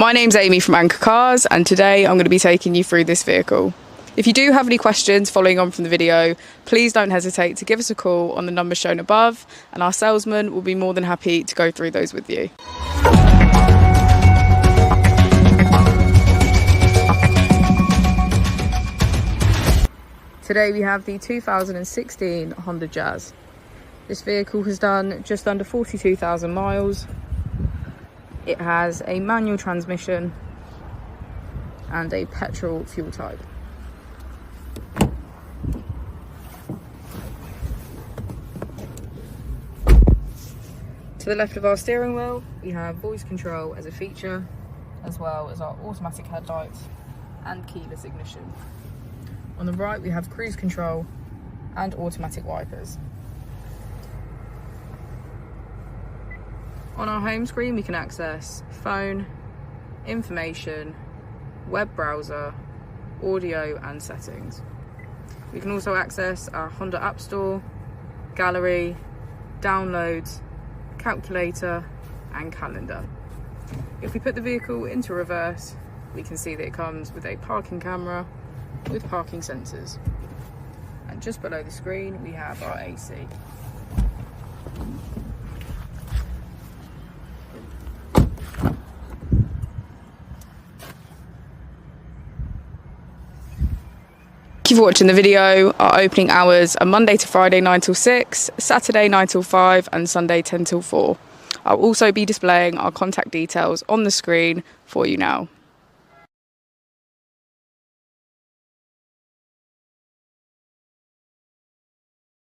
My name's Amy from Anchor Cars, and today I'm going to be taking you through this vehicle. If you do have any questions following on from the video, please don't hesitate to give us a call on the number shown above, and our salesman will be more than happy to go through those with you. Today we have the 2016 Honda Jazz. This vehicle has done just under 42,000 miles. It has a manual transmission and a petrol fuel type. To the left of our steering wheel, we have voice control as a feature, as well as our automatic headlights and keyless ignition. On the right, we have cruise control and automatic wipers. On our home screen, we can access phone, information, web browser, audio and settings. We can also access our Honda App Store, gallery, downloads, calculator and calendar. If we put the vehicle into reverse, we can see that it comes with a parking camera with parking sensors. And just below the screen, we have our AC. Thank you for watching the video. Our opening hours are Monday to Friday 9 till 6, Saturday 9 till 5 and Sunday 10 till 4. I'll also be displaying our contact details on the screen for you now.